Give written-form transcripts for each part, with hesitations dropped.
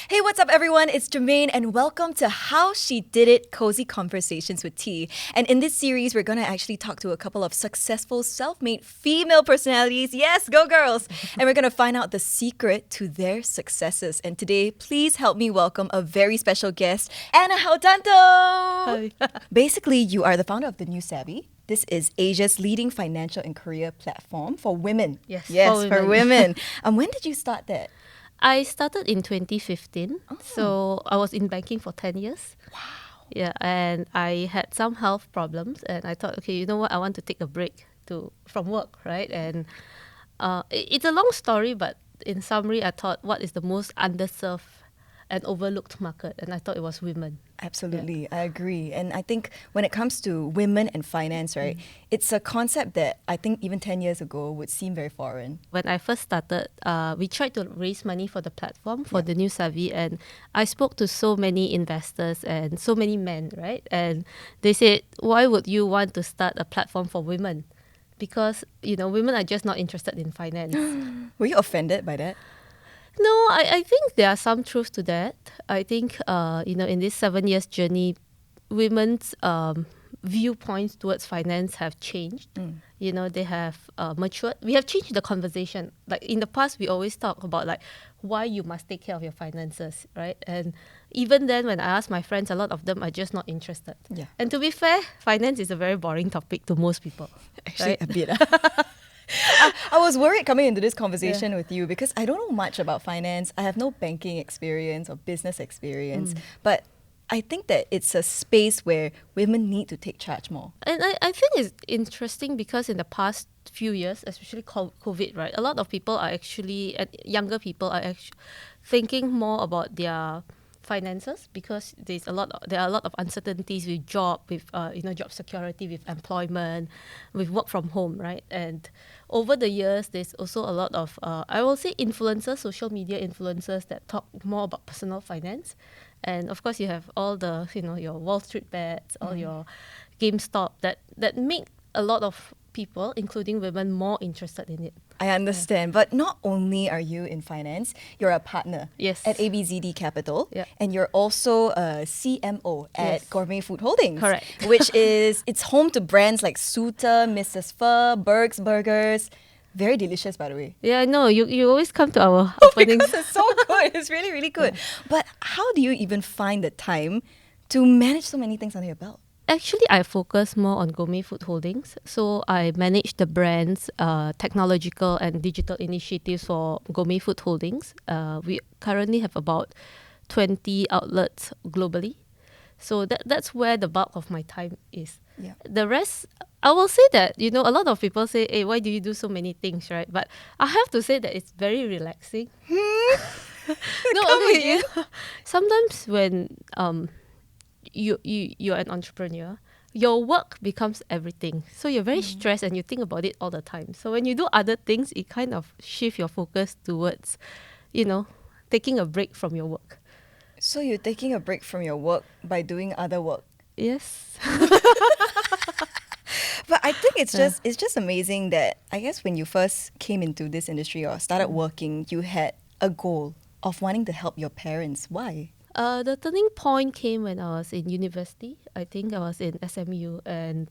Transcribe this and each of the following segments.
Hey, what's up, everyone? It's Jermaine, and welcome to How She Did It Cozy Conversations with T. And in this series, we're going to actually talk to a couple of successful, self made female personalities. Yes, go girls! And we're going to find out the secret to their successes. And today, please help me welcome a very special guest, Anna Haotanto! Hi. Basically, you are the founder of The New Savvy. This is Asia's leading financial and career platform for women. Yes, for women. When did you start that? I started in 2015, so I was in banking for 10 years. Wow. Yeah, and I had some health problems, and I thought, okay, you know what, I want to take a break from work, right? And it's a long story, but in summary, I thought, what is the most underserved and overlooked market? And I thought it was women. Absolutely, yeah. I agree. And I think when it comes to women and finance, right, it's a concept that I think even 10 years ago would seem very foreign. When I first started, we tried to raise money for the platform, for the New Savvy, and I spoke to so many investors and so many men, right? And they said, why would you want to start a platform for women? Because, women are just not interested in finance. Were you offended by that? No, I think there are some truth to that. I think, in this 7 years journey, women's viewpoints towards finance have changed. They have matured. We have changed the conversation. Like in the past, we always talk about like why you must take care of your finances, right? And even then, when I ask my friends, a lot of them are just not interested. Yeah. And to be fair, finance is a very boring topic to most people. Actually, right? a bit. I was worried coming into this conversation with you because I don't know much about finance. I have no banking experience or business experience. But I think that it's a space where women need to take charge more. And I think it's interesting because in the past few years, especially COVID, right, a lot of people are actually, and younger people are actually thinking more about their finances because there are a lot of uncertainties with job, with job security, with employment, with work from home, right? And over the years, there's also a lot of I will say influencers, social media influencers that talk more about personal finance. And of course, you have all the your Wall Street bets, all your GameStop that make a lot of people, including women, more interested in it. I understand, but not only are you in finance, you're a partner at ABZD Capital, and you're also a CMO at Gourmet Food Holdings. Correct. Which is, it's home to brands like Suter, Mrs. Pho, Berg's Burgers. Very delicious, by the way. Yeah, I know. You always come to our openings. Because it's so good. It's really, really good. But how do you even find the time to manage so many things under your belt? Actually, I focus more on Gourmet Food Holdings. So I manage the brand's technological and digital initiatives for Gourmet Food Holdings. We currently have about 20 outlets globally. So that's where the bulk of my time is. Yeah. The rest, I will say that, a lot of people say, hey, why do you do so many things, right? But I have to say that it's very relaxing. Sometimes when you're an entrepreneur, your work becomes everything. So you're very stressed and you think about it all the time. So when you do other things, it kind of shifts your focus towards, taking a break from your work. So you're taking a break from your work by doing other work? Yes. But I think it's just amazing that I guess when you first came into this industry or started working, you had a goal of wanting to help your parents. Why? The turning point came when I was in university. I think I was in SMU and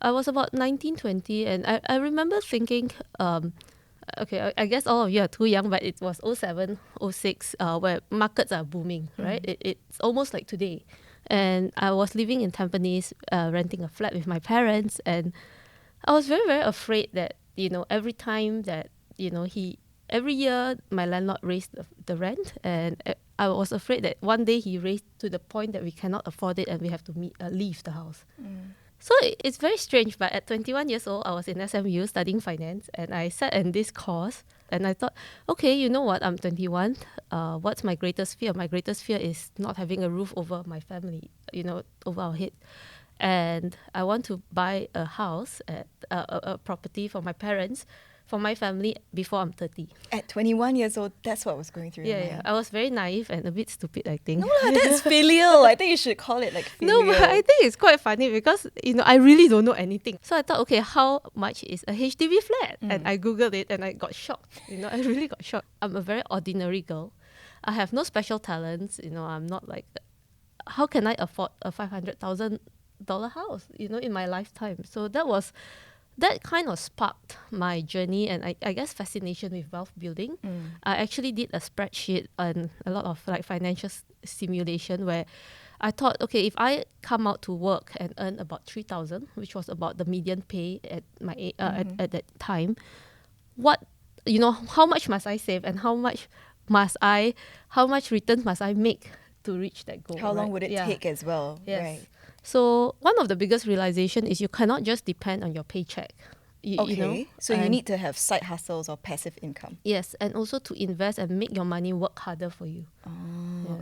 I was about 19, 20 and I remember thinking, okay, I guess all of you are too young, but it was 07, 06 where markets are booming, right? It's almost like today. And I was living in Tampines, renting a flat with my parents and I was very, very afraid that, every time that, every year my landlord raised the rent and I was afraid that one day he raised to the point that we cannot afford it and we have to leave the house. So it's very strange, but at 21 years old, I was in SMU studying finance and I sat in this course and I thought, okay, you know what, I'm 21. What's my greatest fear? My greatest fear is not having a roof over my family, over our head. And I want to buy a house, a property for my parents, for my family before I'm 30. At 21 years old, that's what was going through your mind. Yeah. I was very naive and a bit stupid, I think. No, that's filial. I think you should call it like filial. No, but I think it's quite funny because, I really don't know anything. So I thought, okay, how much is a HDB flat? And I Googled it and I got shocked. I really got shocked. I'm a very ordinary girl. I have no special talents. I'm not like, how can I afford a $500,000 house, in my lifetime? So that kind of sparked my journey and I guess fascination with wealth building. I actually did a spreadsheet and a lot of like financial simulation where I thought, okay, if I come out to work and earn about 3,000, which was about the median pay at my at that time, how much must I save and how much returns must I make to reach that goal? How long would it take as well? Yes. Right. So one of the biggest realization is you cannot just depend on your paycheck. So you need to have side hustles or passive income. Yes, and also to invest and make your money work harder for you.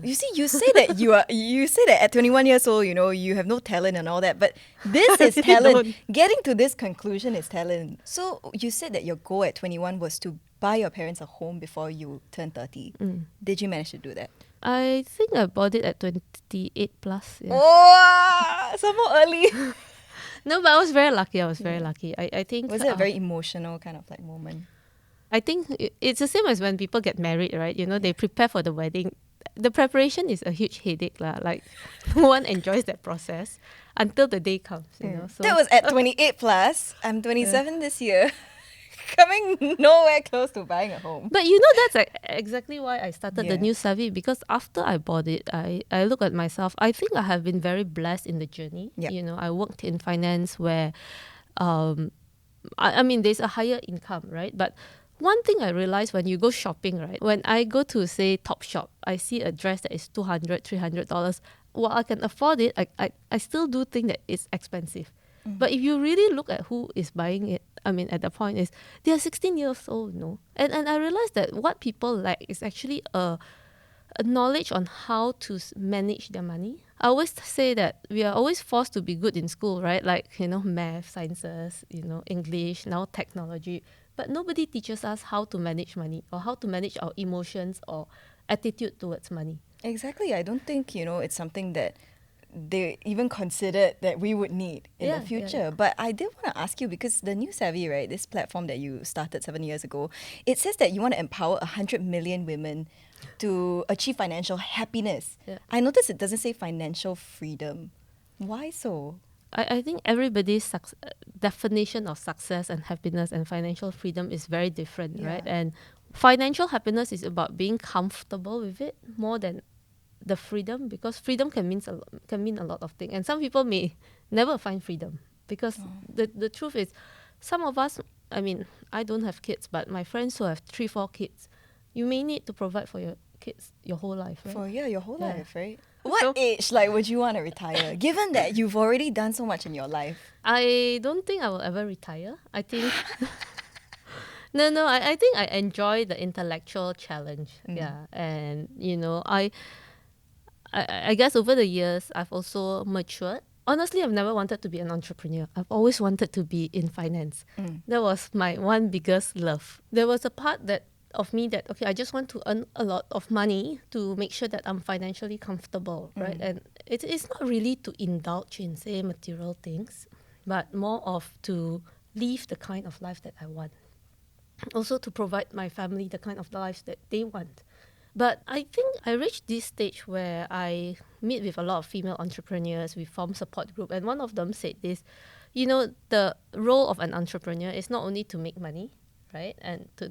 You see, you say that you say that at 21 years old, you have no talent and all that, but this is talent. Getting to this conclusion is talent. So you said that your goal at 21 was to buy your parents a home before you turned 30. Did you manage to do that? I think I bought it at 28 plus. Yeah. Oh, so more early. No, but I was very lucky. I think... Was it a very emotional kind of like moment? I think it's the same as when people get married, right? They prepare for the wedding. The preparation is a huge headache. Like, no one enjoys that process until the day comes, So, that was at 28 plus. I'm 27 this year. Coming nowhere close to buying a home. But that's exactly why I started the new Savvy, because after I bought it, I look at myself. I think I have been very blessed in the journey. Yep. I worked in finance where, I mean, there's a higher income, right? But one thing I realized when you go shopping, right? When I go to, say, Topshop, I see a dress that is $200, $300. While I can afford it, I still do think that it's expensive. But if you really look at who is buying it, I mean, at the point is, they are 16 years old, And I realized that what people lack is actually a knowledge on how to manage their money. I always say that we are always forced to be good in school, right? Like, math, sciences, English, now technology. But nobody teaches us how to manage money or how to manage our emotions or attitude towards money. Exactly. I don't think, it's something that they even considered that we would need in the future. Yeah. But I did want to ask you, because the new Savvy, right, this platform that you started 7 years ago, it says that you want to empower 100 million women to achieve financial happiness. Yeah. I noticed it doesn't say financial freedom. Why so? I think everybody's definition of success and happiness and financial freedom is very different, right? And financial happiness is about being comfortable with it more than the freedom, because freedom can mean a lot of things, and some people may never find freedom because the truth is, some of us, I mean, I don't have kids, but my friends who have 3-4 kids, you may need to provide for your kids your whole life, right? Your whole life, right? What age would you want to retire, given that you've already done so much in your life? I don't think I will ever retire. I think no, I think I enjoy the intellectual challenge. And I guess over the years, I've also matured. Honestly, I've never wanted to be an entrepreneur. I've always wanted to be in finance. That was my one biggest love. There was a part of me that, okay, I just want to earn a lot of money to make sure that I'm financially comfortable, right? And it's not really to indulge in, say, material things, but more of to live the kind of life that I want. Also to provide my family the kind of lives that they want. But I think I reached this stage where I meet with a lot of female entrepreneurs. We form support group, and one of them said this, the role of an entrepreneur is not only to make money, right, and to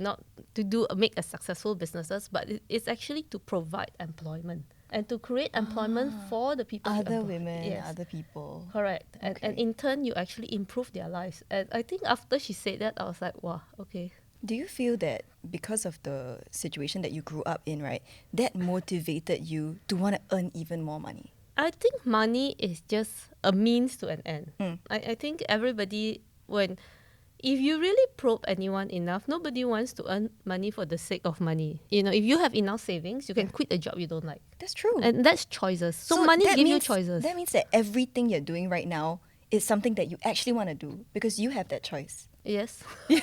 make a successful businesses, but it's actually to provide employment and to create employment for the people. Other women, other people. Correct. Okay. And in turn, you actually improve their lives. And I think after she said that, I was like, wow, okay. Do you feel that because of the situation that you grew up in, right, that motivated you to want to earn even more money? I think money is just a means to an end. I think everybody, if you really probe anyone enough, nobody wants to earn money for the sake of money. If you have enough savings, you can quit a job you don't like. That's true. And that's choices. So money gives you choices. That means that everything you're doing right now is something that you actually want to do because you have that choice. Yes. Why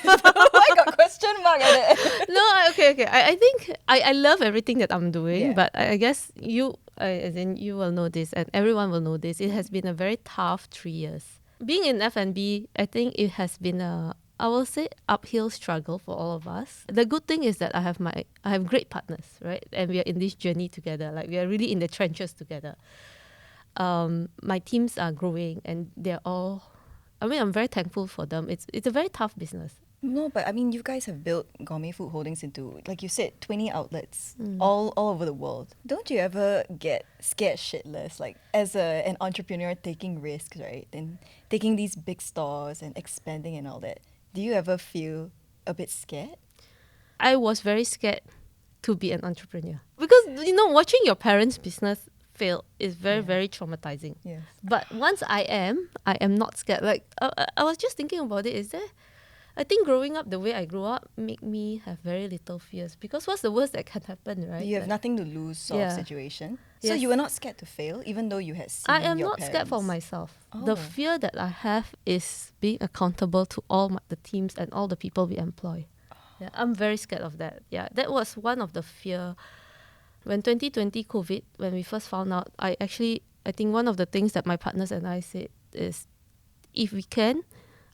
got question mark at it? No, okay. I think I love everything that I'm doing, but I guess you will know this, and everyone will know this. It has been a very tough 3 years. Being in F&B, I think it has been a I will say uphill struggle for all of us. The good thing is that I have great partners, right? And we are in this journey together. Like we are really in the trenches together. My teams are growing and they're all, I mean, I'm very thankful for them. It's a very tough business. No, but I mean, you guys have built Gourmet Food Holdings into, like you said, 20 outlets Mm. all over the world. Don't you ever get scared shitless, like as an entrepreneur taking risks, right? And taking these big stores and expanding and all that. Do you ever feel a bit scared? I was very scared to be an entrepreneur because, watching your parents' business fail is very, Yeah. very traumatizing. Yes. But once I am not scared. Like, I was just thinking about it. I think growing up the way I grew up made me have very little fears because what's the worst that can happen, right? You have Like, nothing to lose sort of Yeah. situation. So Yes. you were not scared to fail, even though you had seen I am your not scared for parents. myself. Oh. The fear that I have is being accountable to all the teams and all the people we employ. Yeah, I'm very scared of that. Yeah, that was one of the fear. When 2020 COVID, when we first found out, I think one of the things that my partners and I said is, if we can,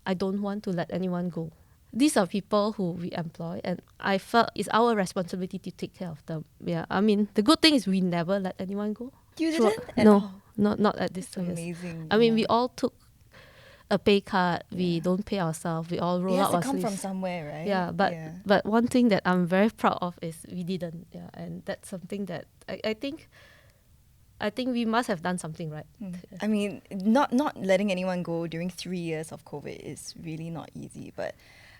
I don't want to let anyone go. These are people who we employ, and I felt it's our responsibility to take care of them. Yeah, I mean, the good thing is we never let anyone go. You So- didn't at no, all? not at this That's time. amazing. I mean, yeah. we all took a pay cut. We Yeah. don't pay ourselves. We all It roll has up to our come from sleeves. somewhere, right? Yeah, but one thing that I'm very proud of is we didn't. Yeah, and that's something that I think we must have done something right. I mean, not letting anyone go during 3 years of COVID is really not easy. But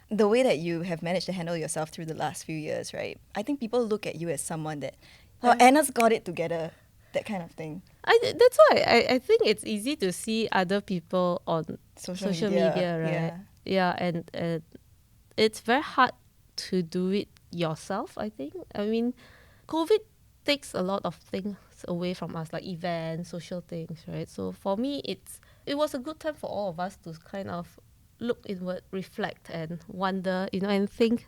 the way that you have managed to handle yourself through the last few years, right? I think people look at you as someone that, oh, Anna's got it together, that kind of thing. That's why I think it's easy to see other people on Social social media, media, right? Yeah, and it's very hard to do it yourself, I think. I mean, COVID takes a lot of things away from us, like events, social things, right? So for me, it was a good time for all of us to kind of look inward, reflect, and wonder, and think,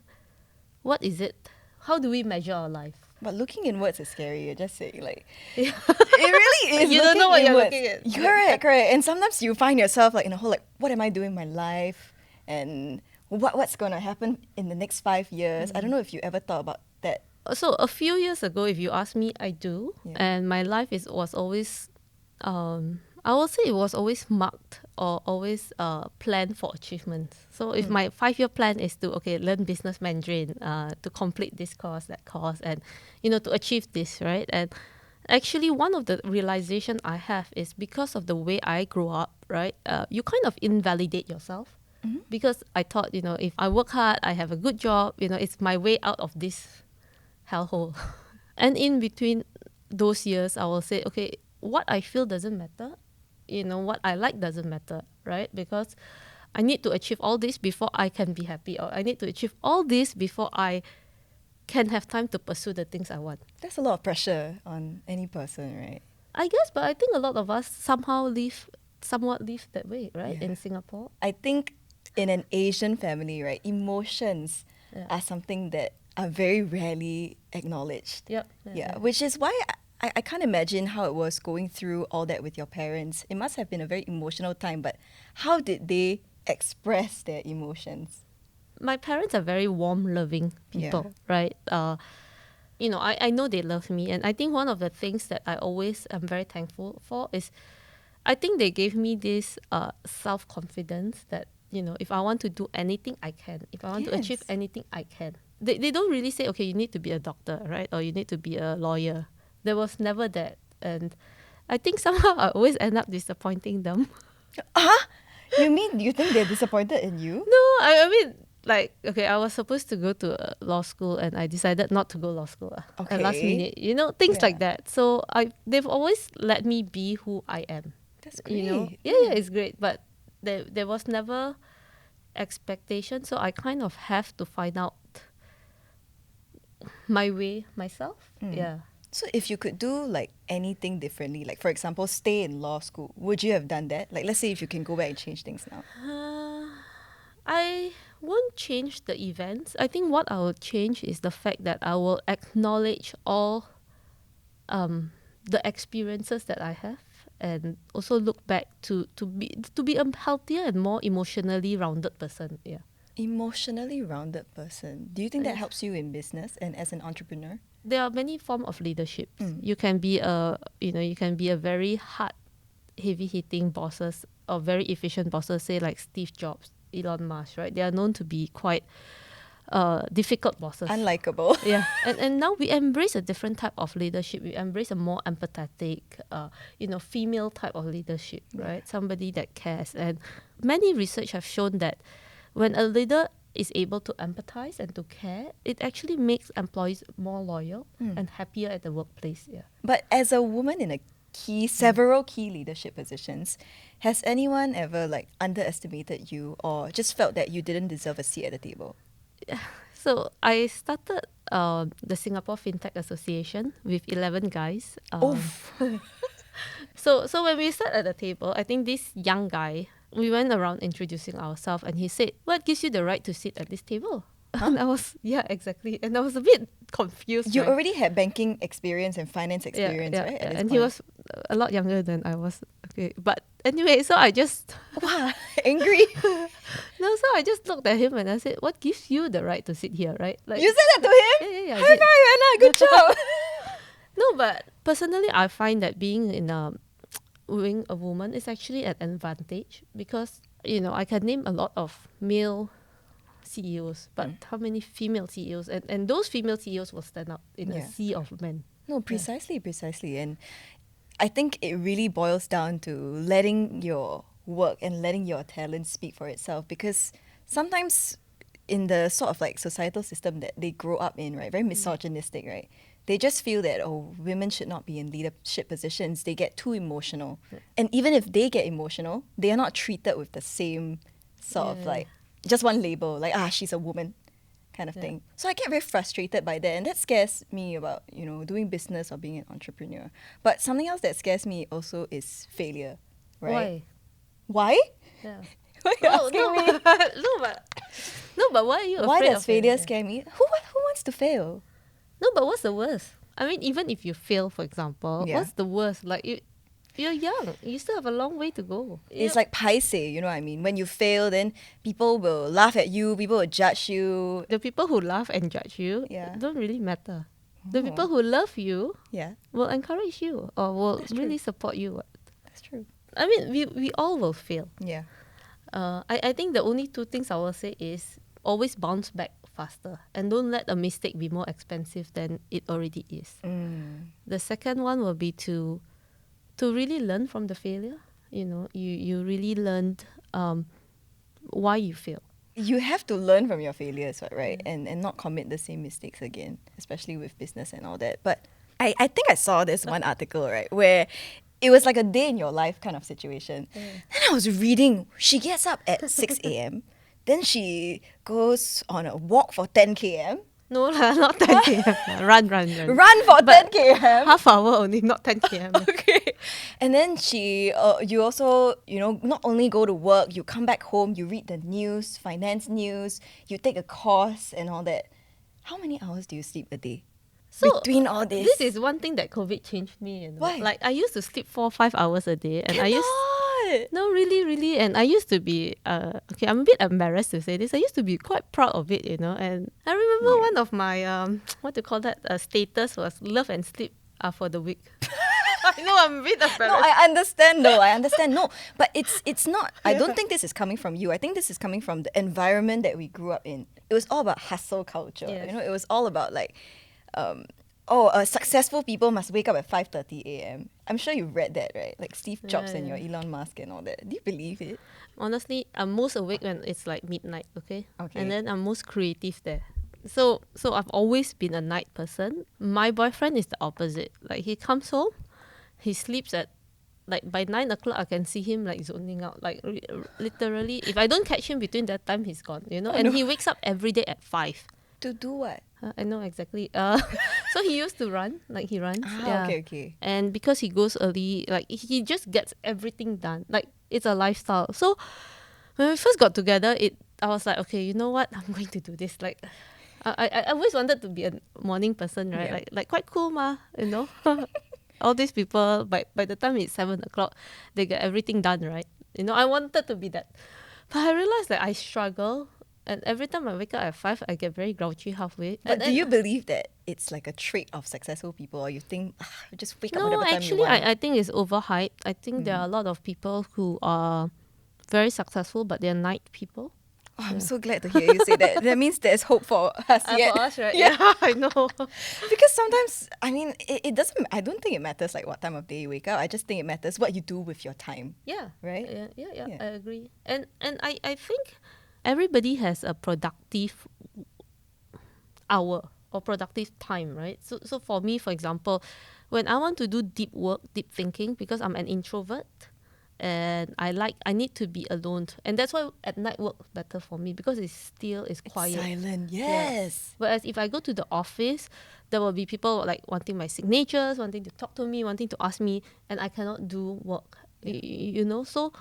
what is it? How do we measure our life? But looking inwards is scary. You're just saying, like, Yeah. it really is. You don't know looking what you're inwards. looking at. Correct, correct. And sometimes you find yourself like in a whole, like, what am I doing in my life? And what's going to happen in the next 5 years? I don't know if you ever thought about that. So a few years ago, if you ask me, I do. Yeah. And my life was always, I will say it was always marked or always planned for achievement. So if my 5-year plan is to, learn business Mandarin, to complete this course, that course, and, to achieve this, right? And actually, one of the realization I have is because of the way I grew up, right? You kind of invalidate yourself. Because I thought, if I work hard, I have a good job, it's my way out of this hellhole. And in between those years, I will say, okay, what I feel doesn't matter. What I like doesn't matter, right? Because I need to achieve all this before I can be happy, or I need to achieve all this before I can have time to pursue the things I want. That's a lot of pressure on any person, right? I guess, but I think a lot of us somewhat live that way, right? Yeah. In Singapore. I think in an Asian family, right, emotions are something that are very rarely acknowledged. Yep. Yeah, which is why I can't imagine how it was going through all that with your parents. It must have been a very emotional time, but how did they express their emotions? My parents are very warm, loving people, right? I know they love me, and I think one of the things that I always am very thankful for is, I think they gave me this self-confidence that, if I want to do anything, I can. If I want to achieve Yes. anything, I can. They don't really say, okay, you need to be a doctor, right? Or you need to be a lawyer. There was never that. And I think somehow I always end up disappointing them. You think they're disappointed in you? No, I mean, like, okay, I was supposed to go to law school and I decided not to go law school at last Okay. minute, things Yeah. like that. So they've always let me be who I am. That's great. Yeah, it's great, but there was never expectation, so I kind of have to find out my way myself. Yeah. So if you could do like anything differently, like for example, stay in law school, would you have done that? Like let's say if you can go back and change things now. I won't change the events. I think what I will change is the fact that I will acknowledge all the experiences that I have, and also look back to be a healthier and more emotionally rounded person. Yeah. Emotionally rounded person. Do you think that helps you in business and as an entrepreneur? There are many forms of leadership. You can be a very hard, heavy hitting bosses or very efficient bosses, say like Steve Jobs, Elon Musk, right? They are known to be quite difficult bosses. Unlikable. Yeah, and now we embrace a different type of leadership. We embrace a more empathetic, female type of leadership, right? Somebody that cares. And many research have shown that when a leader is able to empathize and to care, it actually makes employees more loyal and happier at the workplace. Yeah. But as a woman in several key leadership positions, has anyone ever like underestimated you or just felt that you didn't deserve a seat at the table? So I started the Singapore FinTech Association with 11 guys. So when we sat at the table, I think this young guy, we went around introducing ourselves, and he said, "What gives you the right to sit at this table?" And I was, exactly. And I was a bit confused. You right? already had banking experience and finance experience, right? At this And he point. was a lot younger than I was. Okay, but anyway, so I just Wow, angry. so I just looked at him and I said, "What gives you the right to sit here?" Right? Like, You said that to him? yeah. I High did. five, Anna. Good job. No, but personally, I find that being a woman is actually an advantage because I can name a lot of male CEOs, but how many female CEOs? And those female CEOs will stand out in a sea of men. No, precisely. And I think it really boils down to letting your work and letting your talent speak for itself, because sometimes in the sort of like societal system that they grow up in, right, very misogynistic, right, they just feel that, women should not be in leadership positions. They get too emotional. And even if they get emotional, they are not treated with the same sort of like, just one label, like, she's a woman kind of thing. So I get very frustrated by that, and that scares me about, doing business or being an entrepreneur. But something else that scares me also is failure, right? Why? Yeah. Why are you asking me? But why are you afraid Why does of failure scare me? Who wants to fail? No, but what's the worst? I mean, even if you fail, for example, Yeah. what's the worst? Like you're young. You still have a long way to go. It's like paise, you know what I mean? When you fail, then people will laugh at you, people will judge you. The people who laugh and judge you don't really matter. The people who love you will encourage you or will really support you. That's true. I mean, we all will fail. Yeah. I think the only two things I will say is always bounce back faster and don't let a mistake be more expensive than it already is. The second one will be to really learn from the failure. You really learned why you fail. You have to learn from your failures, right? And not commit the same mistakes again, especially with business and all that. But I think I saw this one article, right, where it was like a day in your life kind of situation. Then I was reading, she gets up at 6 a.m., then she goes on a walk for 10 km. No lah, not 10 km. Run. Run for 10 km. Half hour only, not 10 km. Okay. And then you also, not only go to work, you come back home, you read the news, finance news, you take a course and all that. How many hours do you sleep a day? So between all this? This is one thing that COVID changed me. Why? Like I used to sleep 4-5 hours a day, and Cannot. really, and I used to be okay. I'm a bit embarrassed to say this. I used to be quite proud of it, and I remember one of my what do you call that status was love and sleep for the week. I know I'm a bit embarrassed. No, I understand though. No, but it's not. I don't think this is coming from you. I think this is coming from the environment that we grew up in. It was all about hustle culture. Yes. It was all about like, successful people must wake up at 5:30 a.m. I'm sure you've read that, right? Like Steve Jobs and your Elon Musk and all that. Do you believe it? Honestly, I'm most awake when it's like midnight. Okay. Okay. And then I'm most creative there. So I've always been a night person. My boyfriend is the opposite. Like he comes home, he sleeps at like by 9 o'clock. I can see him like zoning out. Like literally, if I don't catch him between that time, he's gone. And he wakes up every day at 5. To do what? I know exactly. So he used to run, like he runs. Okay. And because he goes early, like he just gets everything done. Like it's a lifestyle. So when we first got together, I was like, okay, you know what? I'm going to do this. Like I always wanted to be a morning person, right? Yeah. Like quite cool, All these people, by the time it's 7 o'clock, they get everything done, right? I wanted to be that. But I realized that I struggle And every time I wake up at 5, I get very grouchy halfway. But And do you believe that it's like a trait of successful people, or you think just wake up No, whatever time you actually, want? I think it's overhyped. I think there are a lot of people who are very successful, but they're night people. Oh, I'm so glad to hear you say that. That means there's hope for us yet. For us, right? Yeah. Yeah, I know. Because sometimes, I mean, it doesn't, I don't think it matters like what time of day you wake up. I just think it matters what you do with your time. Yeah. Right? Yeah, Yeah. I agree. And I think everybody has a productive hour or productive time, right? So for me, for example, when I want to do deep work, deep thinking, because I'm an introvert and I need to be alone. And that's why at night work better for me, because it's quiet. Silent, Yeah. yes. Whereas if I go to the office, there will be people like wanting my signatures, wanting to talk to me, wanting to ask me, and I cannot do work. You know, so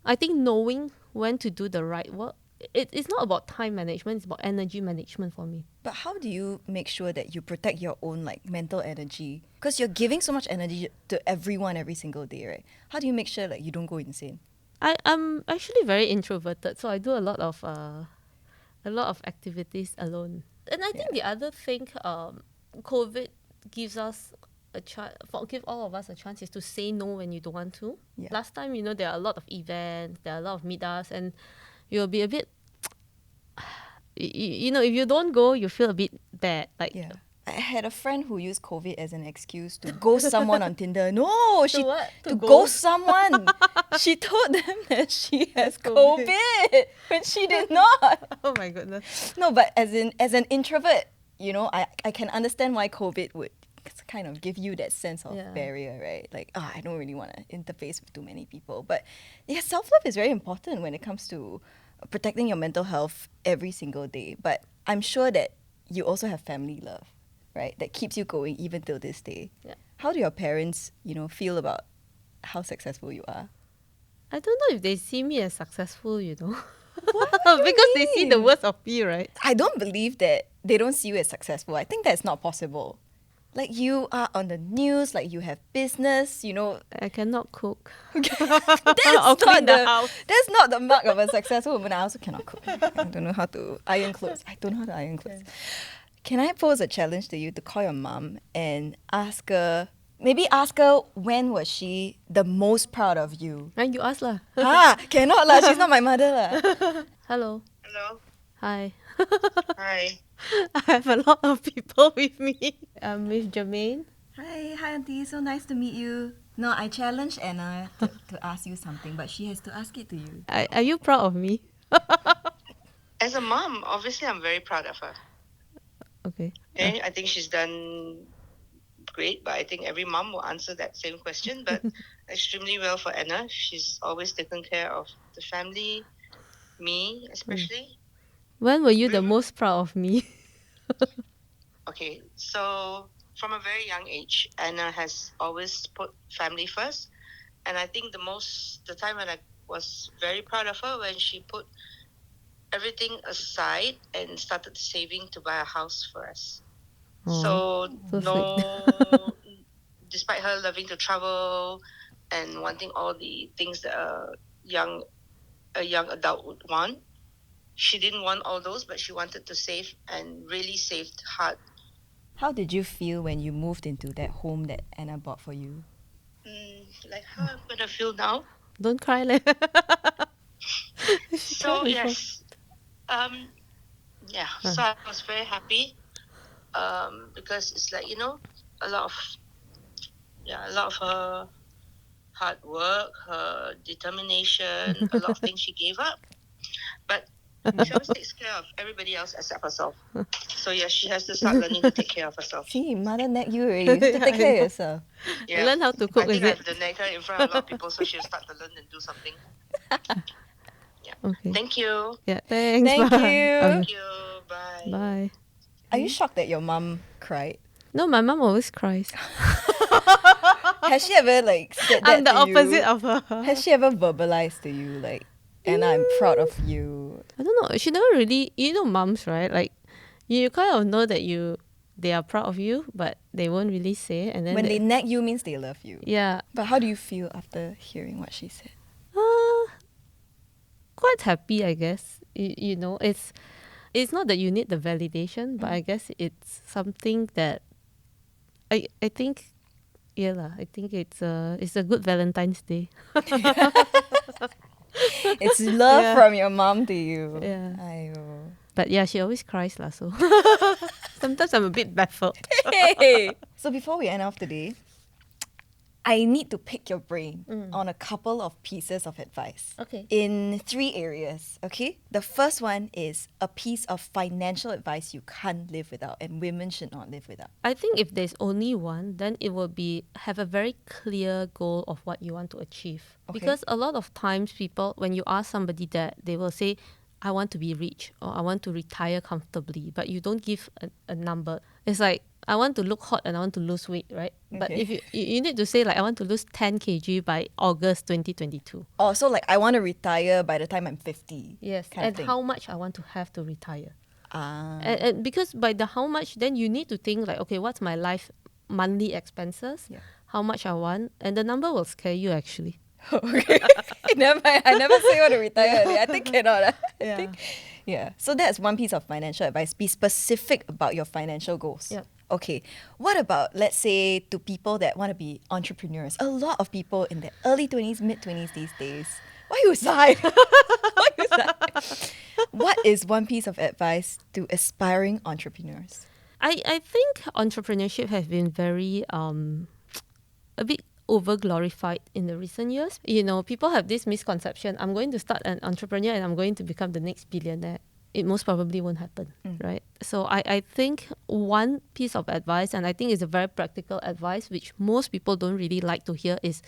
I think knowing when to do the right work, it's not about time management, it's about energy management for me. But how do you make sure that you protect your own like mental energy? Because you're giving so much energy to everyone every single day, right? How do you make sure that you don't go insane? I'm actually very introverted, so I do a lot of activities alone. And I think the other thing, COVID gives us a chance, give all of us a chance, is to say no when you don't want to. Yeah. Last time, there are a lot of events, there are a lot of meetups, and you'll be a bit, if you don't go, you feel a bit bad. Like, Yeah. I had a friend who used COVID as an excuse to ghost someone on Tinder. No, she what? to ghost someone. She told them that she has COVID. COVID when she did not. oh my goodness. No, but as an introvert, I can understand why COVID would kind of give you that sense of barrier, right? Like, I don't really want to interface with too many people. But yeah, self-love is very important when it comes to protecting your mental health every single day. But I'm sure that you also have family love, right? That keeps you going even till this day. Yeah. How do your parents, feel about how successful you are? I don't know if they see me as successful, What do you because they see the mean? worst of me, right? I don't believe that they don't see you as successful. I think that's not possible. Like, you are on the news, like you have business, I cannot cook. that's Or clean the house. That's not the mark of a successful woman. I also cannot cook. I don't know how to iron clothes. Can I pose a challenge to you to call your mom and ask her when was she the most proud of you? And you ask lah. Cannot lah. She's not my mother lah. Hello. Hello. Hi. Hi. I have a lot of people with me. I'm with Jermaine. Hi auntie. So nice to meet you. No, I challenged Anna to ask you something, but she has to ask it to you. Are you proud of me? As a mom, obviously, I'm very proud of her. Okay. Okay, I think she's done great, but I think every mom will answer that same question. But extremely well for Anna. She's always taken care of the family, me especially. When were you the most proud of me? Okay, so from a very young age, Anna has always put family first. And I think the time when I was very proud of her, when she put everything aside and started saving to buy a house for us. So despite her loving to travel and wanting all the things that a young adult would want, she didn't want all those, but she wanted to save and really saved hard. How did you feel when you moved into that home that Anna bought for you? Like how I'm gonna feel now. Don't cry, leh. So yes, so I was very happy, because it's like a lot of her hard work, her determination, a lot of things she gave up, but she always takes care of everybody else except herself. So yes, she has to start learning to take care of herself. See, mother nag you already. You have to take care of yourself. Yeah. Learn how to cook, I think is I it? have to nag her in front of a lot of people, so she'll start to learn and do something. Yeah. Okay. Thank you. Yeah, thanks. Thank bye. you. Thank you. Bye. Bye. Are you shocked that your mum cried? No, my mom always cries. Has she ever said that I'm the to you? opposite of her. Has she ever verbalized to you Anna, I'm proud of you? I don't know. She never really, moms, right? Like, you kind of know that they are proud of you, but they won't really say. And then When they nag you means they love you. yeah, But how do you feel after hearing what she said? quite happy, I guess. It's It's not that you need the validation, but I guess it's something that I think I think it's a good Valentine's Day. It's love Yeah. from your mom to you. Yeah. Aiyo. But yeah, she always cries lah, so sometimes I'm a bit baffled. Hey. So before we end off today, I need to pick your brain on a couple of pieces of advice. Okay. In 3 areas, okay? The first one is a piece of financial advice you can't live without and women should not live without. I think if there's only one, then it will be have a very clear goal of what you want to achieve. Okay. Because a lot of times people, when you ask somebody that, they will say, I want to be rich or I want to retire comfortably, but you don't give a number. It's like, I want to look hot and I want to lose weight, right? But Okay. if you need to say like, I want to lose 10 kg by August 2022. Oh, so like I want to retire by the time I'm 50. Yes. kind of And thing. how much I want to have to retire. Ah. And because by the how much, then you need to think like, okay, what's my life monthly expenses? Yeah. How much I want? And the number will scare you actually. Okay. Never mind. I never say I want to retire early. I think cannot. I Yeah. think, yeah. So that's one piece of financial advice. Be specific about your financial goals. Yep. Okay. What about, let's say, to people that want to be entrepreneurs? A lot of people in their early 20s, mid 20s these days. Why you sigh? Why you sigh? What is one piece of advice to aspiring entrepreneurs? I think entrepreneurship has been very a bit over glorified in the recent years. You know, people have this misconception, I'm going to start an entrepreneur and I'm going to become the next billionaire. It most probably won't happen, right? So I think one piece of advice, and I think it's a very practical advice, which most people don't really like to hear, is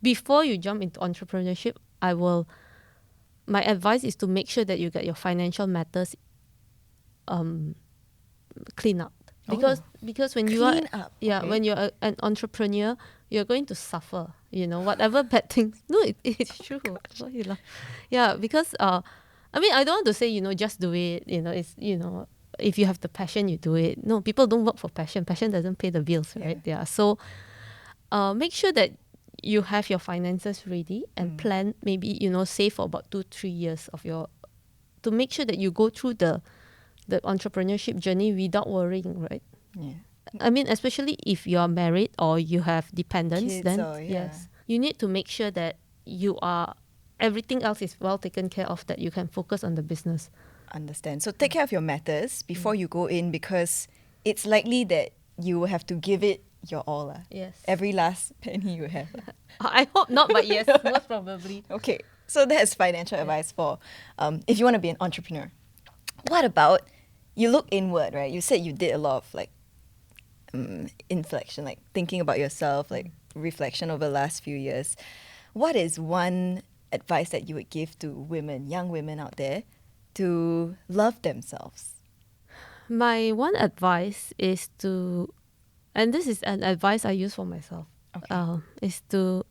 before you jump into entrepreneurship, my advice is to make sure that you get your financial matters clean up. Because when you Clean are up, yeah okay. when you're an entrepreneur, you're going to suffer, you know, whatever bad things. No, it's true. Why you laugh? Yeah, because I mean, I don't want to say, you know, just do it, you know, it's, you know, if you have the passion, you do it. No, people don't work for passion doesn't pay the bills, right? Yeah, so make sure that you have your finances ready and plan, maybe, you know, save for about 2-3 years of your, to make sure that you go through the entrepreneurship journey without worrying, right? Yeah. I mean, especially if you're married or you have dependents, Kids then or, yeah. yes, you need to make sure that everything else is well taken care of, that you can focus on the business. Understand. So take care of your matters before you go in, because it's likely that you will have to give it your all. Yes. Every last penny you have. I hope not, but yes, most probably. Okay. So that's financial advice for if you want to be an entrepreneur. What about, you look inward, right? You said you did a lot of like inflection, like thinking about yourself, like reflection over the last few years. What is one advice that you would give to women, young women out there, to love themselves? My one advice is to, and this is an advice I use for myself, is to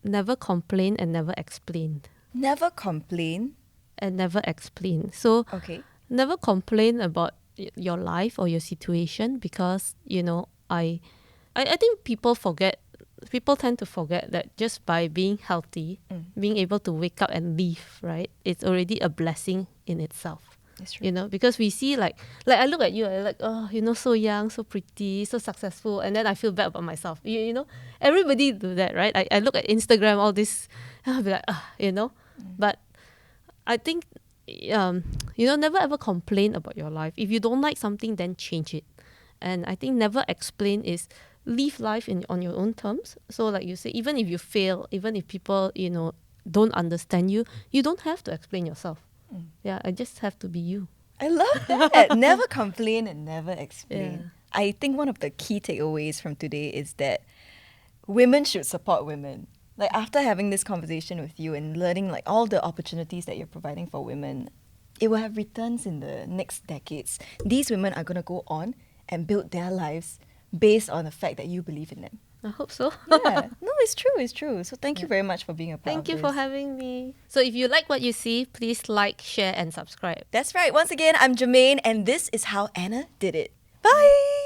never complain and never explain. Never complain. And never explain. So Okay. never complain about your life or your situation, because, you know, I think people tend to forget that just by being healthy, being able to wake up and live, right, it's already a blessing in itself. That's true. You know, because we see like I look at you, I like, oh, you know, so young, so pretty, so successful, and then I feel bad about myself. You know, everybody do that, right? I look at Instagram, all this, and I'll be like, you know, but I think, you know, never ever complain about your life. If you don't like something, then change it. And I think never explain is live life on your own terms. So like you say, even if you fail, even if people, you know, don't understand you, you don't have to explain yourself. Yeah, I just have to be you. I love that. Never complain and never explain. Yeah. I think one of the key takeaways from today is that women should support women. Like after having this conversation with you and learning like all the opportunities that you're providing for women, it will have returns in the next decades. These women are going to go on and build their lives based on the fact that you believe in them. I hope so. Yeah. No, it's true. So thank you very much for being a part Thank of you this. for having me. So if you like what you see, please like, share, and subscribe. That's right. Once again, I'm Jermaine, and this is How Anna Did It. Bye!